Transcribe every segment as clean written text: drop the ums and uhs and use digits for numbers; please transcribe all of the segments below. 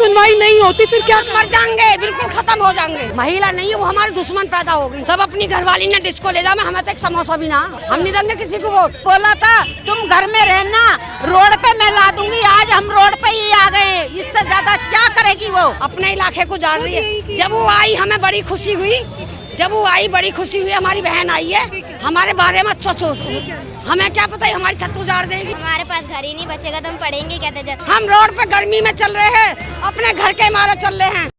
सुनवाई नहीं होती फिर क्या? मर जाएंगे, बिल्कुल खत्म हो जाएंगे। महिला नहीं है वो हमारे दुश्मन पैदा हो गई। सब अपनी घरवाली ने डिस्को ले जाए, हमें तो एक समोसा भी ना। हम नहीं देंगे किसी को वोट। बोला था तुम घर में रहना, रोड पे मैं ला दूंगी। आज हम रोड पे ही आ गए, इससे ज्यादा क्या करेगी वो? अपने इलाके को जान रही है। जब वो आई हमें बड़ी खुशी हुई, बड़ी खुशी हुई। हमारी बहन आई है, हमारे बारे में सोचो। हमें क्या पता है हमारी छत उजाड़ देगी। हमारे पास घर ही नहीं बचेगा तो हम पढ़ेंगे कैसे? जब हम रोड पे गर्मी में चल रहे हैं, अपने घर के इमारत चल रहे हैं।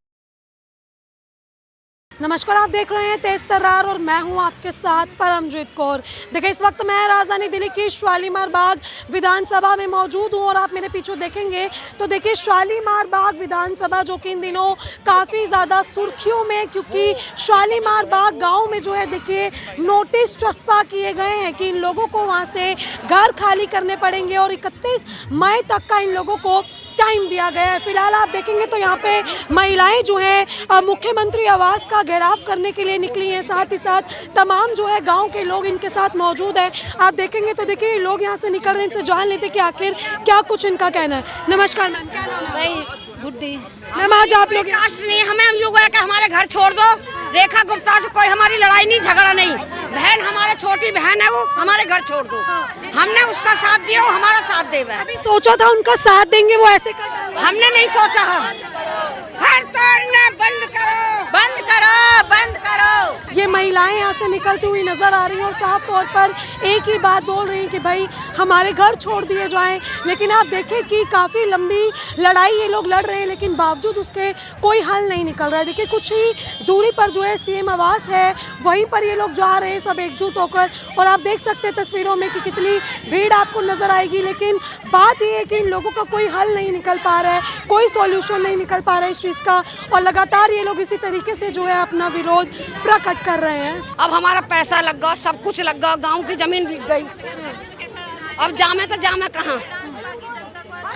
नमस्कार, आप देख रहे हैं तेज तर्रार और मैं हूं आपके साथ परमजीत कौर। देखिए, इस वक्त मैं राजधानी दिल्ली की शालीमार बाग विधानसभा में मौजूद हूं और आप मेरे पीछे देखेंगे तो देखिए शालीमार बाग विधानसभा जो कि इन दिनों काफ़ी ज़्यादा सुर्खियों में, क्योंकि शालीमार बाग गांव में जो है देखिए नोटिस चस्पा किए गए हैं कि इन लोगों को वहां से घर खाली करने पड़ेंगे और 31 मई तक का इन लोगों को टाइम दिया गया है। फिलहाल आप देखेंगे तो यहाँ पे महिलाएं जो हैं मुख्यमंत्री आवास का घेराव करने के लिए निकली हैं। साथ ही साथ तमाम जो है गांव के लोग इनके साथ मौजूद हैं। आप देखेंगे तो देखिए लोग यहाँ से निकल रहे हैं, इनसे जान लेते कि आखिर क्या कुछ इनका कहना है। नमस्कार मैम, क्या नाम है? भाई गुड्डी मैम, आज आप लोग नहीं, हमें हम यूँ कि हमारे घर छोड़ दो। रेखा गुप्ता से कोई हमारी लड़ाई नहीं, झगड़ा नहीं। बहन हमारे छोटी बहन है, वो हमारे घर छोड़ दो। हमने उसका साथ दिया, वो हमारा साथ देगा। अभी सोचा था उनका साथ देंगे, वो ऐसे कर डाले। हमने नहीं सोचा है। घर तोड़ना बंद करो, बंद करो, बंद करो। ये महिलाएं यहाँ से निकलती हुई नजर आ रही हैं और साफ तौर पर एक ही बात बोल रही हैं कि भाई हमारे घर छोड़ दिए जाएं। लेकिन आप देखें कि काफ़ी लंबी लड़ाई ये लोग लड़ रहे हैं, लेकिन बावजूद उसके कोई हल नहीं निकल रहा है। देखिए कुछ ही दूरी पर जो है सीएम आवास है, वहीं पर ये लोग जा रहे हैं सब एकजुट होकर। और आप देख सकते हैं तस्वीरों में कि कितनी भीड़ आपको नजर आएगी। लेकिन बात ये है कि इन लोगों का कोई हल नहीं निकल पा रहा है, कोई सॉल्यूशन नहीं निकल पा रहा है इस चीज़ का, और लगातार ये लोग इसी तरीके से जो है अपना विरोध प्रकट कर रहे हैं। अब हमारा पैसा लग गया, सब कुछ लग गया, गांव की जमीन बिक गई। अब जामे तो जामे कहाँ?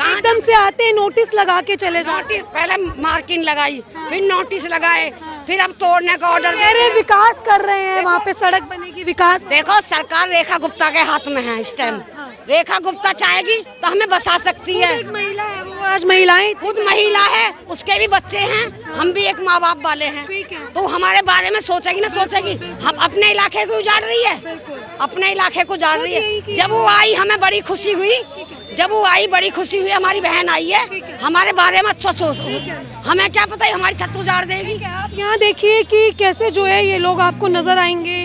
एकदम से आते नोटिस लगा के चले जाते। नोटिस पहले मार्किंग लगाई, फिर नोटिस लगाए, फिर अब तोड़ने का ऑर्डर दे रहे। विकास कर रहे हैं, वहाँ पे सड़क बनेगी, विकास। देखो सरकार रेखा गुप्ता के हाथ में है इस टाइम। रेखा गुप्ता चाहेगी तो हमें बसा सकती है। एक महिला है वो, आज महिलाएं खुद महिला है, उसके भी बच्चे हैं, हम भी एक माँ बाप वाले हैं। तो हमारे बारे में सोचेगी ना सोचेगी। हम अपने इलाके को उजाड़ रही है, अपने इलाके को उजाड़ रही है। जब वो आई हमें बड़ी खुशी हुई, बड़ी खुशी हुई। हमारी बहन आई है, हमारे बारे में सोचो। हमें क्या पता है हमारी छत उजाड़ देगी। आप यहाँ देखिए कि कैसे जो है ये लोग आपको नजर आएंगे।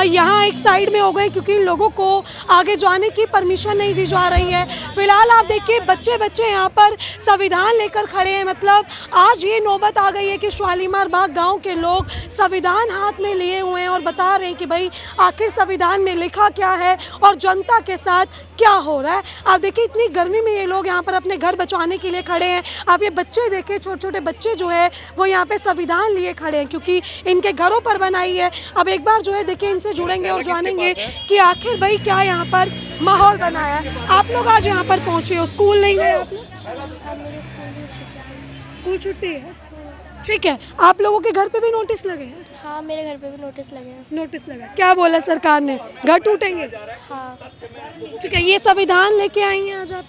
यहाँ एक साइड में हो गए क्योंकि इन लोगों को आगे जाने की परमिशन नहीं दी जा रही है। फिलहाल आप देखिए बच्चे यहाँ पर संविधान लेकर खड़े हैं। मतलब आज ये नौबत आ गई है कि शालीमार बाग गांव के लोग संविधान हाथ में लिए हुए हैं और बता रहे हैं कि भाई आखिर संविधान में लिखा क्या है और जनता के साथ क्या हो रहा है। आप देखिए इतनी गर्मी में ये लोग यहाँ पर अपने घर बचाने के लिए खड़े हैं। आप ये बच्चे देखिए, छोटे छोटे बच्चे जो है वो यहाँ पे संविधान लिए खड़े हैं क्योंकि इनके घरों पर बनाई है। अब एक बार जो है देखिए इनसे जुड़ेंगे और जानेंगे कि आखिर भाई क्या यहाँ पर माहौल बना है। आप लोग आज यहाँ पर पहुँचे हो, स्कूल नहीं गए आप लोग? स्कूल छुट्टी है, ठीक है। आप लोगों के घर पे भी नोटिस लगे हैं? हाँ, मेरे घर पे भी नोटिस लगे हैं। नोटिस लगा, क्या बोला सरकार ने? घर टूटेंगे? हाँ, ठीक है। ये संविधान लेके आई हैं आज आप?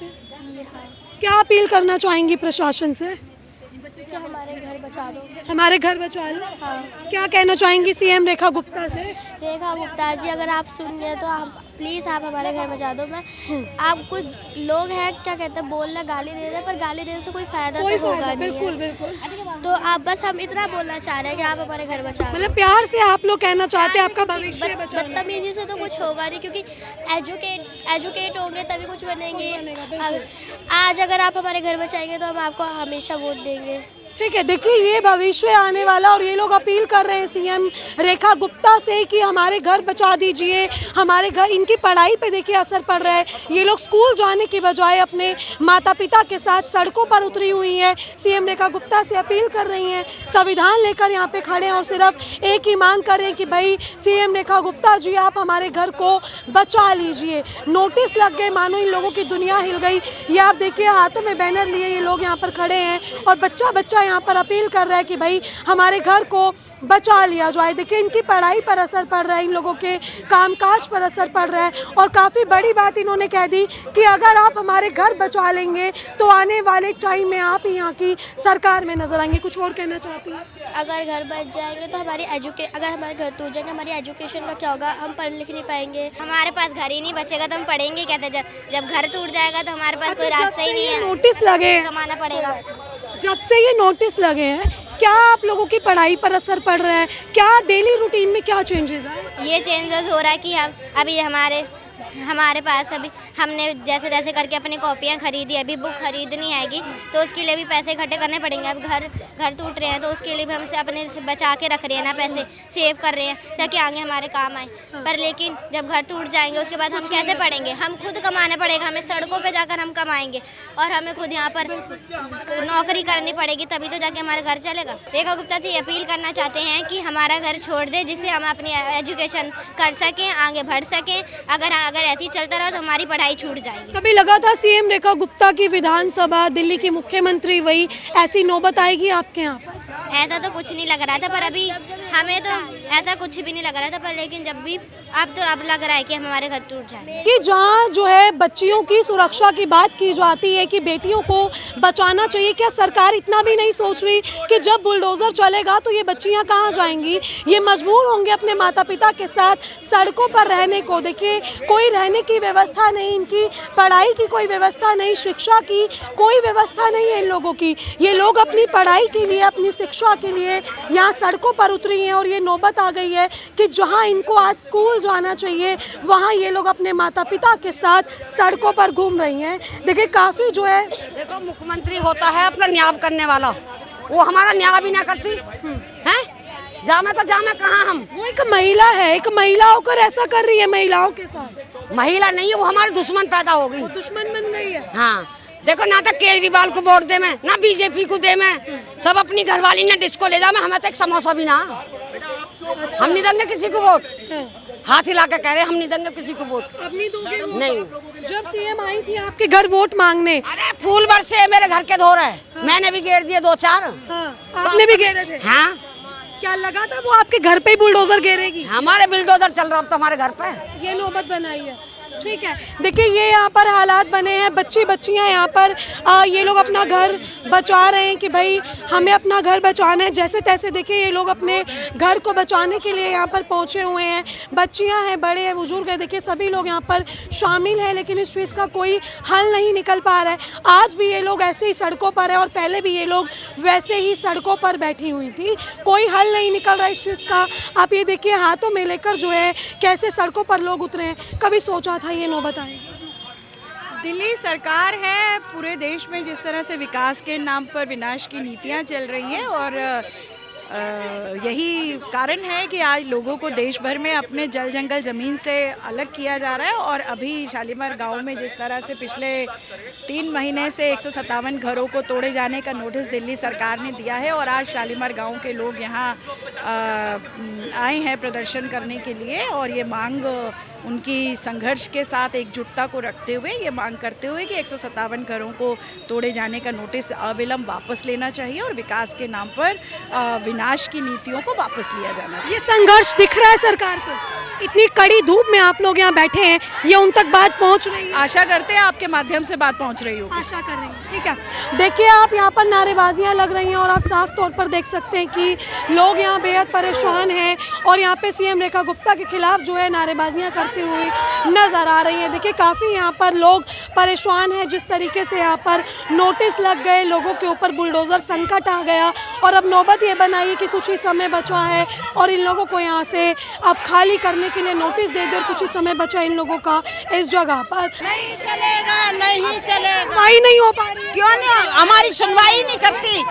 हाँ। क्या अपील करना चाहेंगी प्रशासन से? कि हमारे घर बचा दो। हमारे घर बचा लो। हाँ। क्या कहना चाहेंगी सीएम रेखा गुप्ता से? रेखा गुप्ता जी, अगर आप सुन रहे हैं तो आप प्लीज़ आप हमारे घर बचा दो। मैं आप कुछ लोग हैं क्या कहते हैं, बोलना गाली दे रहे हैं, पर गाली देने से कोई फायदा तो होगा नहीं। बिल्कुल बिल्कुल। तो आप बस हम इतना बोलना चाह रहे हैं कि आप हमारे घर बचा दो। मतलब प्यार से आप लोग कहना चाहते हैं आपका भविष्य बचा लो। बदतमीजी से तो कुछ होगा नहीं, क्योंकि एजुकेट होंगे तभी कुछ बनेंगे। आज अगर आप हमारे घर बचाएंगे तो हम आपको हमेशा वोट देंगे। ठीक है। देखिए ये भविष्य आने वाला, और ये लोग अपील कर रहे हैं सीएम रेखा गुप्ता से कि हमारे घर बचा दीजिए, हमारे घर। इनकी पढ़ाई पे देखिए असर पड़ रहा है। ये लोग स्कूल जाने की बजाय अपने माता पिता के साथ सड़कों पर उतरी हुई हैं। सीएम रेखा गुप्ता से अपील कर रही हैं, संविधान लेकर यहाँ पे खड़े हैं और सिर्फ एक ही मांग कर रहे हैं कि भाई सीएम रेखा गुप्ता जी आप हमारे घर को बचा लीजिए। नोटिस लग गए, मानो इन लोगों की दुनिया हिल गई। ये आप देखिए हाथों में बैनर लिए ये लोग यहाँ पर खड़े हैं और बच्चा यहाँ पर अपील कर रहा है कि भाई हमारे घर को बचा लिया जाए। देखिए इनकी पढ़ाई पर असर पड़ रहा है, इन लोगों के कामकाज पर असर पड़ रहा है और काफ़ी बड़ी बात इन्होंने कह दी कि अगर आप हमारे घर बचा लेंगे तो आने वाले टाइम में आप यहाँ की सरकार में नजर आएंगे। कुछ और कहना चाहती हैं? अगर घर बच जाएंगे तो अगर हमारे घर टूट जाएंगे हमारी एजुकेशन का क्या होगा, हम पढ़ लिख नहीं पाएंगे। हमारे पास घर ही नहीं बचेगा तो हम पढ़ेंगे क्या? जब घर टूट जाएगा तो हमारे पास कोई रास्ता ही नहीं है, नोटिस लगे कमाना पड़ेगा। जब से ये नोटिस लगे हैं क्या आप लोगों की पढ़ाई पर असर पड़ रहा है? क्या डेली रूटीन में क्या चेंजेस है? ये चेंजेस हो रहा है कि हम अभी हमारे पास अभी हमने जैसे तैसे करके अपनी कॉपियाँ खरीदी, अभी बुक खरीदनी आएगी तो उसके लिए भी पैसे इकट्ठे करने पड़ेंगे। अब घर टूट रहे हैं तो उसके लिए भी हमसे अपने से बचा के रख रहे हैं ना, पैसे सेव कर रहे हैं ताकि आगे हमारे काम आए। पर लेकिन जब घर टूट जाएंगे उसके बाद हम कैसे पढ़ेंगे? हम खुद कमाना पड़ेगा, हमें सड़कों पर जाकर हम कमाएंगे और हमें खुद यहाँ पर नौकरी करनी पड़ेगी, तभी तो जाके हमारा घर चलेगा। रेखा गुप्ता से अपील करना चाहते हैं कि हमारा घर छोड़ दे जिससे हम अपनी एजुकेशन कर सकें, आगे बढ़ सकें। अगर ऐसे ही चलता रहा तो हमारी पढ़ाई छूट जाएगी। कभी लगा था सीएम रेखा गुप्ता की विधानसभा, दिल्ली की मुख्यमंत्री वही ऐसी नौबत आएगी आपके यहाँ पर? ऐसा तो कुछ नहीं लग रहा था, पर अभी हमें तो ऐसा कुछ भी नहीं लग रहा था, पर लेकिन जब भी अब लग रहा है कि हमारे घर टूट जाए। कि जहाँ जो है बच्चियों की सुरक्षा की बात की जाती है कि बेटियों को बचाना चाहिए, क्या सरकार इतना भी नहीं सोच रही कि जब बुलडोजर चलेगा तो ये बच्चियाँ कहाँ जाएंगी? ये मजबूर होंगे अपने माता पिता के साथ सड़कों पर रहने को। देखिए कोई रहने की व्यवस्था नहीं, इनकी पढ़ाई की कोई व्यवस्था नहीं, शिक्षा की कोई व्यवस्था नहीं है इन लोगों की। ये लोग अपनी पढ़ाई के लिए, अपनी शिक्षा के लिए यहाँ सड़कों पर उतरी हैं और ये नौबत आ गई है कि जहाँ इनको आज स्कूल जाना चाहिए वहाँ ये लोग अपने माता पिता के साथ सड़कों पर घूम रही हैं। देखिए काफ़ी जो है, देखो मुख्यमंत्री होता है अपना न्याय करने वाला, वो हमारा न्याय भी ना करती है। जामे कहाँ हम? वो एक महिला है, एक महिला होकर ऐसा कर रही है महिलाओं के साथ। महिला नहीं है वो, हमारी दुश्मन पैदा हो गई, दुश्मन बन गई है। हाँ देखो ना तो केजरीवाल को वोट दे मैं, ना बीजेपी को दे मैं, सब अपनी घरवाली ना डिस्को ले जा मैं, हमें तो एक समोसा भी ना। हम नहीं देंगे किसी को वोट, हाथ हिला के कह रहे हम नहीं देंगे किसी को वोट। अब नहीं दोगे वोट? नहीं। जब सीएम आई थी आपके घर वोट मांगने, अरे फूल बरसे मेरे घर के धो रहे, मैंने भी घेर दिए 2-4। आपने भी घेरे थे? हाँ। क्या लगा था वो आपके घर पे ही बुलडोजर घेरेगी? हमारे बुलडोजर चल रहा अब तो हमारे घर पे। ये नौबत बनाई है। ठीक है, देखिए ये यहाँ पर हालात बने हैं, बच्चियाँ यहाँ पर ये लोग अपना घर बचा रहे हैं कि भाई हमें अपना घर बचाना है जैसे तैसे। देखिए ये लोग अपने घर को बचाने के लिए यहाँ पर पहुँचे हुए हैं, बच्चियाँ हैं, बड़े हैं, बुजुर्ग हैं। देखिए सभी लोग यहाँ पर शामिल हैं, लेकिन इस चीज़ का कोई हल नहीं निकल पा रहा है। आज भी ये लोग ऐसे ही सड़कों पर है और पहले भी ये लोग वैसे ही सड़कों पर बैठी हुई थी, कोई हल नहीं निकल रहा इस चीज़ का। आप ये देखिए हाथों में लेकर जो है कैसे सड़कों पर लोग उतरे हैं। कभी सोचा था ये नौबत आएगी? दिल्ली सरकार है, पूरे देश में जिस तरह से विकास के नाम पर विनाश की नीतियां चल रही हैं और यही कारण है कि आज लोगों को देश भर में अपने जल जंगल ज़मीन से अलग किया जा रहा है। और अभी शालीमार गांव में जिस तरह से पिछले 3 महीने से 157 घरों को तोड़े जाने का नोटिस दिल्ली सरकार ने दिया है और आज शालीमार गांव के लोग यहाँ आए हैं प्रदर्शन करने के लिए और ये मांग उनकी संघर्ष के साथ एकजुटता को रखते हुए ये मांग करते हुए कि 157 घरों को तोड़े जाने का नोटिस अविलंब वापस लेना चाहिए और विकास के नाम पर विनाश की नीतियों को वापस लिया जाना चाहिए। ये संघर्ष दिख रहा है सरकार को? इतनी कड़ी धूप में आप लोग यहाँ बैठे हैं, ये उन तक बात पहुँच रही है? आशा करते हैं आपके माध्यम से बात पहुँच रही होगी। आशा कर रही हैं। ठीक है, देखिए आप यहाँ पर नारेबाजियाँ लग रही हैं और आप साफ तौर पर देख सकते हैं कि लोग यहाँ बेहद परेशान हैं और यहाँ पे सीएम रेखा गुप्ता के खिलाफ जो है नारेबाजियाँ करते हुए नजर आ रही हैं। देखिए काफ़ी यहाँ पर लोग परेशान हैं, जिस तरीके से यहाँ पर नोटिस लग गए, लोगों के ऊपर बुलडोज़र संकट आ गया और अब नौबत ये बनाई कि कुछ ही समय बचा है और इन लोगों को यहाँ से अब खाली करने के लिए नोटिस दे दे और कुछ ही समय बचा इन लोगों का इस जगह पर। नहीं चलेगा, नहीं चलेगा। सुनवाई नहीं हो पा रही? क्यों नहीं? हमारी सुनवाई नहीं करती।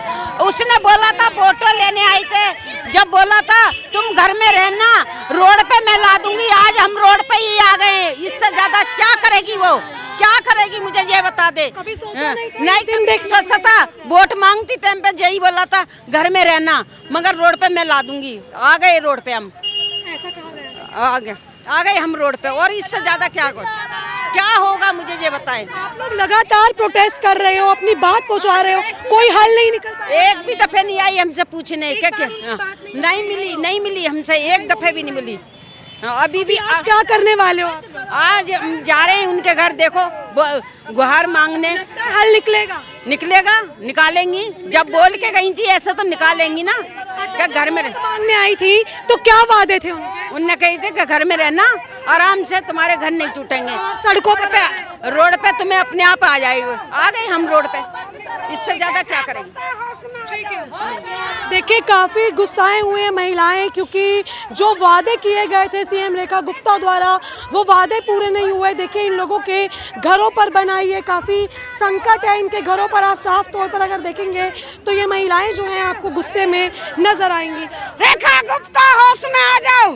उसने बोला था फोटो लेने आए थे, जब बोला था तुम घर में रहना, रोड पे मैं ला दूंगी, आज हम रोड पे ही आ गए। इससे ज्यादा क्या करेगी वो, क्या करेगी मुझे ये बता दे। कभी सोचा नहीं था? नहीं सोचा था, वोट मांगती टाइम पे यही बोला था घर में रहना, मगर रोड पे मैं ला दूंगी। आ गए रोड पे हम, ऐसा कहा गया? आ गए हम रोड पे और इससे ज्यादा क्या कर। क्या होगा मुझे ये बताएं। आप लोग लगातार प्रोटेस्ट कर रहे हो, अपनी बात पहुंचा रहे हो, कोई हल नहीं निकल पाया। एक भी दफे नहीं आई हमसे पूछने क्या क्या नहीं मिली हमसे, एक दफे भी नहीं मिली। अभी भी आज क्या करने वाले हो आप? आज जा रहे हैं उनके घर, देखो गुहार मांगने। हल निकलेगा? निकालेंगी। जब बोल के गई थी ऐसा तो निकालेंगी ना। क्या घर में मांगने आई थी तो क्या वादे थे उनके? उनने कही थी कि घर में रहना आराम से, तुम्हारे घर नहीं टूटेंगे, सड़कों पे रोड पे तुम्हें अपने आप आ जाएगा। आ गए हम रोड पे, इससे ज्यादा क्या करेंगे। देखिए काफी गुस्साए हुए हैं महिलाएं, क्योंकि जो वादे किए गए थे सीएम रेखा गुप्ता द्वारा वो वादे पूरे नहीं हुए। देखिए इन लोगों के घरों पर बनाई है, काफी संकट है इनके घरों पर। आप साफ तौर पर अगर देखेंगे तो ये महिलाएं जो हैं आपको गुस्से में नजर आएंगी। रेखा गुप्ता होश में आ जाओ,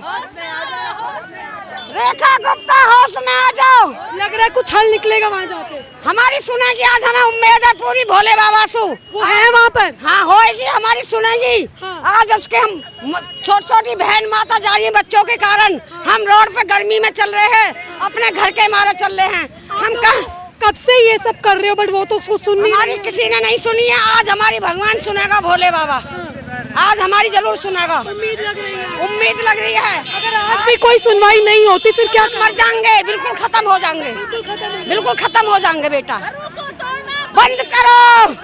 रेखा गुप्ता होश में आ जाओ। लग रहा है कुछ हल निकलेगा वहाँ जाके। हमारी सुनेगी, आज हमें उम्मीद है पूरी भोले बाबा से। वो है वहाँ पर? हाँ होएगी, हमारी सुनेगी। हाँ। आज उसके हम छोटी बहन माता जा रही है बच्चों के कारण। हम रोड पे गर्मी में चल रहे हैं, अपने घर के मारे चल रहे हैं। हम कब से ये सब कर रहे हो, बट वो तो उसको सुननी हमारी किसी ने नहीं सुनी है। आज हमारी भगवान सुनेगा, भोले बाबा आज हमारी जरूर सुनेगा। उम्मीद लग रही है। उम्मीद लग रही है। अगर आज भी कोई सुनवाई नहीं होती फिर क्या? मर जाएंगे, बिल्कुल खत्म हो जाएंगे, बिल्कुल खत्म हो जाएंगे। बेटा बंद करो।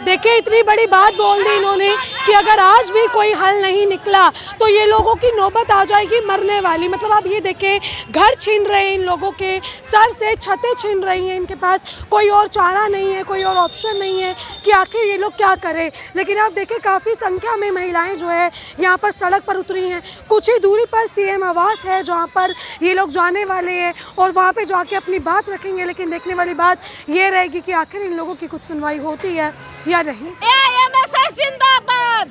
देखिए इतनी बड़ी बात बोल दी इन्होंने कि अगर आज भी कोई हल नहीं निकला तो ये लोगों की नौबत आ जाएगी मरने वाली। मतलब आप ये देखें, घर छीन रहे हैं इन लोगों के, सर से छतें छीन रही हैं। इनके पास कोई और चारा नहीं है, कोई और ऑप्शन नहीं है कि आखिर ये लोग क्या करें। लेकिन आप देखें काफ़ी संख्या में महिलाएं जो है यहाँ पर सड़क पर उतरी हैं। कुछ ही दूरी पर सीएम आवास है जहाँ पर ये लोग जाने वाले हैं और वहाँ पर जाके अपनी बात रखेंगे। लेकिन देखने वाली बात ये रहेगी कि आखिर इन लोगों की कुछ सुनवाई होती है या नहीं। जिंदाबाद,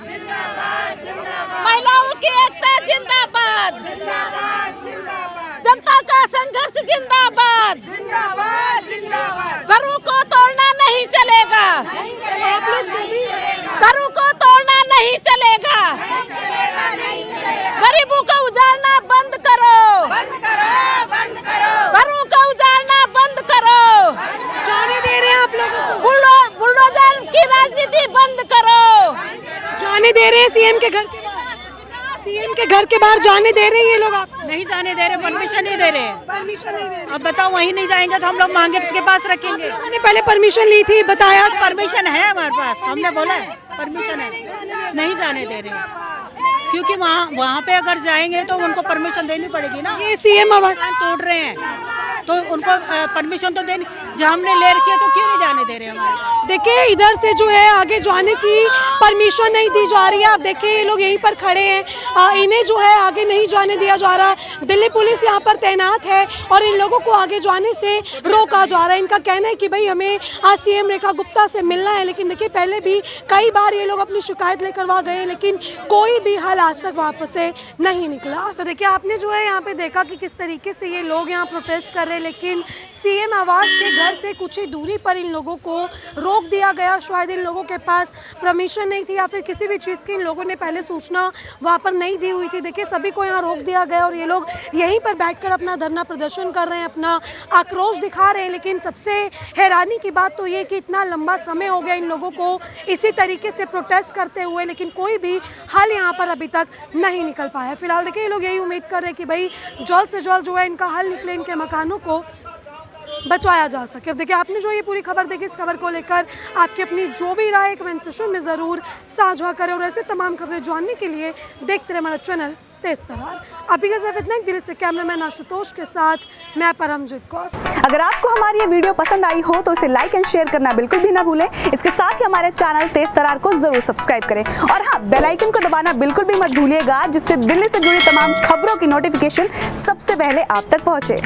महिलाओं की एकता जिंदाबाद, जनता का संघर्ष जिंदाबाद, घरों को तोड़ना नहीं चलेगा, घरों को तोड़ना नहीं चलेगा, गरीबों को उजाड़ना बंद करो, घरों को उजाड़ना बंद करो। जाने दे रहे हैं आप लोगों को? बुलडोजर की राजनीति बंद करो। जाने दे रहे हैं सीएम के घर के बाहर? सीएम के घर के बाहर जाने दे रहे हैं ये लोग? आप नहीं जाने दे रहे, परमिशन नहीं दे रहे। परमिशन नहीं दे रहे। अब बताओ वहीं नहीं जाएंगे तो हम लोग मांगे किसके पास रखेंगे? हमने पहले परमिशन ली थी, बताया परमिशन है हमारे पास, हमने बोला है परमिशन है, नहीं जाने दे रहे क्योंकि वहाँ पे अगर जाएंगे तो उनको परमिशन देनी पड़ेगी ना। ये सीएम आवास तोड़ रहे हैं तो उनको परमिशन तो देनी, जब हमने ले रखी है तो क्यों नहीं जाने दे रहे हमारे? देखिए इधर से जो है आगे जाने की परमिशन नहीं दी जा रही है। आप देखिए ये लोग यहीं पर खड़े हैं, इन्हें जो है आगे नहीं जाने दिया जा रहा। दिल्ली पुलिस यहाँ पर तैनात है और इन लोगों को आगे जाने से रोका जा रहा है। इनका कहना है कि भाई हमें आज सीएम रेखा गुप्ता से मिलना है। लेकिन देखिए पहले भी कई बार ये लोग अपनी शिकायत लेकर वहाँ गए, लेकिन कोई भी हल आज तक वहाँ से नहीं निकला। तो देखिए आपने जो है यहाँ पे देखा कि किस तरीके से ये लोग यहाँ प्रोटेस्ट कर रहे हैं, लेकिन सीएम आवास के घर से कुछ ही दूरी पर इन लोगों को रोक दिया गया। शायद इन लोगों के पास परमिशन नहीं थी या फिर किसी भी चीज़ की इन लोगों ने पहले सूचना वहाँ पर नहीं दी हुई थी। देखिए सभी को यहाँ रोक दिया गया और ये लोग यहीं पर बैठकर अपना धरना प्रदर्शन कर रहे हैं, अपना आक्रोश दिखा रहे हैं। लेकिन सबसे हैरानी की बात तो ये कि इतना लंबा समय हो गया इन लोगों को इसी तरीके से प्रोटेस्ट करते हुए, लेकिन कोई भी हल यहाँ पर अभी तक नहीं निकल पाया। फिलहाल देखिए ये लोग यही उम्मीद कर रहे हैं कि भाई जल्द से जल्द जो है इनका हल निकले, इनके मकानों को बचाया जा सके। अब देखिए आपने जो ये पूरी खबर देखी, इस खबर को लेकर आपकी अपनी जो भी राय कमेंट सेक्शन में ज़रूर साझा करें और ऐसे तमाम खबरें जानने के लिए देखते रहे हमारा चैनल तेज तरार। अभी के सिर्फ इतना ही। दिल्ली से कैमरामैन आशुतोष के साथ मैं परमजीत कौर। अगर आपको हमारी ये वीडियो पसंद आई हो तो इसे लाइक एंड शेयर करना बिल्कुल भी ना भूलें। इसके साथ ही हमारे चैनल तेज तरार को जरूर सब्सक्राइब करें और हाँ, बेल आइकन को दबाना बिल्कुल भी मत भूलिएगा, जिससे दिल्ली से जुड़ी तमाम खबरों की नोटिफिकेशन सबसे पहले आप तक पहुंचे।